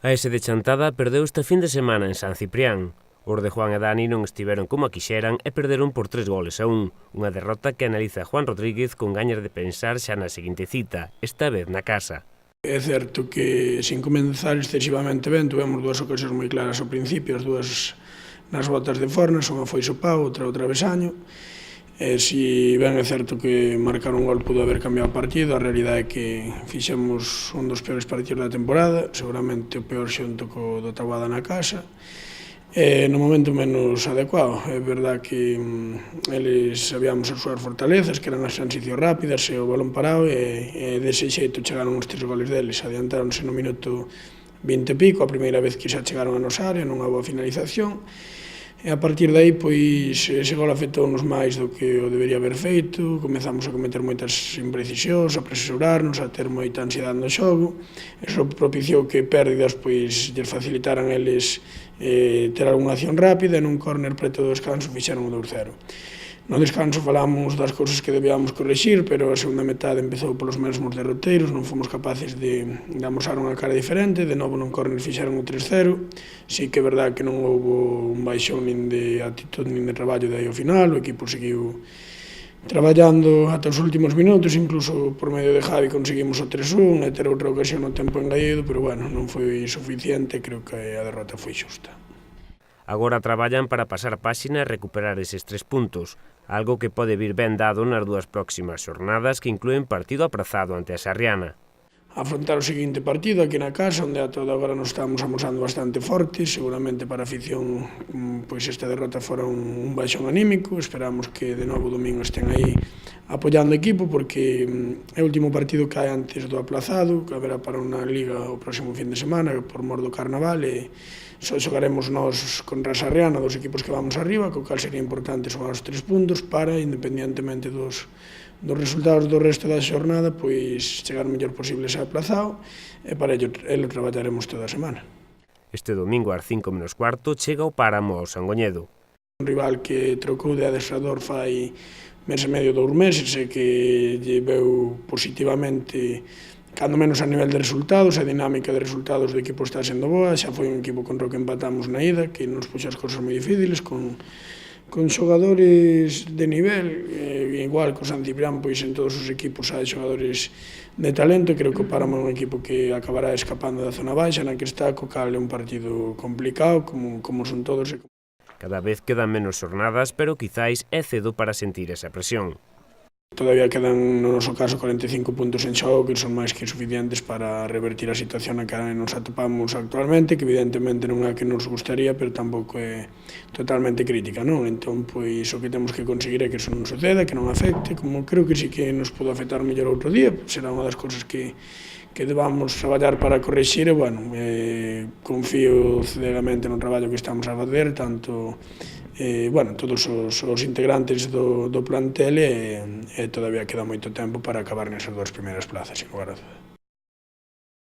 A ese de Chantada perdeu este fin de semana en San Ciprián. Os de Juan e Dani non estiveron como a quixeran e perderon por 3-1, unha derrota que analiza Juan Rodríguez con gañas de pensar xa na seguinte cita, esta vez na casa. É certo que, sin comenzar excesivamente ben, tuvemos dúas ocasións moi claras ao principio, as dúas nas botas de Fornas, unha foi Sopao, outra o travesaño. Si ben é certo que marcar un gol pudo haber cambiado o partido, a realidade é que fixemos un dos peores partidos da temporada, seguramente o peor xunto co do Taboada na casa, no momento menos adecuado. É verdad que eles sabíamos as súas fortalezas, que eran as transicións rápidas e o balón parado, e dese xeito chegaron os 3 goles deles, adiantáronse no minuto 20 e pico, a primeira vez que xa chegaron a nosa área, nunha boa finalización, e a partir de aí, pois, ese gol afectou-nos máis do que o debería haber feito, comezamos a cometer moitas imprecisións, a apresurarnos, a ter moita ansiedade no xogo, eso propiciou que pérdidas, pois, lles facilitaran eles ter algunha acción rápida, e nun córner preto do descanso fixeron o 2-0. No descanso falamos das cousas que debíamos corrixir, pero a segunda metade empezou polos mesmos derroteiros, non fomos capaces de amosar unha cara diferente, de novo nun córner fixeron o 3-0, si que é verdad que non houve un baixón nin de actitud nin de traballo de aí ao final, o equipo seguiu traballando ata os últimos minutos, incluso por medio de Javi conseguimos o 3-1 e ter outra ocasión no tempo engaído, pero bueno, non foi suficiente, creo que a derrota foi xusta. Agora traballan para pasar páxina e recuperar eses 3 puntos, algo que pode vir ben dado nas dúas próximas xornadas que incluen partido aprazado ante a Sarriana. Afrontar o seguinte partido aquí na casa, onde a todo agora nos estamos amosando bastante fortes, seguramente para a afición pois esta derrota fora un baixón anímico, esperamos que de novo domingo estén aí apoiando o equipo, porque é o último partido que hai antes do aplazado, que haberá para unha liga o próximo fin de semana, por mor do carnaval, e só xogaremos nós contra a Sarriana, dos equipos que vamos arriba, co cal sería importante sumar os 3 puntos para, independientemente dos resultados do resto da xornada, pois chegar o mellor posible ese aplazado, e para ello traballaremos toda a semana. Este domingo ás 5:15 chega o Páramo ao Sangoñedo. Un rival que trocou de adestrador fai mes e medio, 2 meses, e que lle veu positivamente, cando menos a nivel de resultados, a dinámica de resultados do equipo está sendo boa, xa foi un equipo contra o que empatamos na ida, que nos puxo as cosas moi difíciles, con xogadores de nivel, igual que o San Ciprián, pois en todos os equipos hai xogadores de talento, creo que o Páramo é un equipo que acabará escapando da zona baixa na que está, co cal é un partido complicado, como son todos. Cada vez quedan menos xornadas, pero quizáis é cedo para sentir esa presión. Todavía quedan, no noso caso, 45 puntos en xogo, que son máis que suficientes para revertir a situación na que nos atopamos actualmente, que evidentemente non é a que nos gustaría, pero tampouco é totalmente crítica, non? Entón, pois, o que temos que conseguir é que eso non suceda, que non afecte, como creo que sí que nos pode afectar mellor outro día, será unha das cousas que debamos traballar para corrixir, e, bueno, confío cegamente no traballo que estamos a fazer, tanto todos os integrantes do plantel, e todavía queda moito tempo para acabar nesas 2 primeiras plazas, sin lugar a dúda.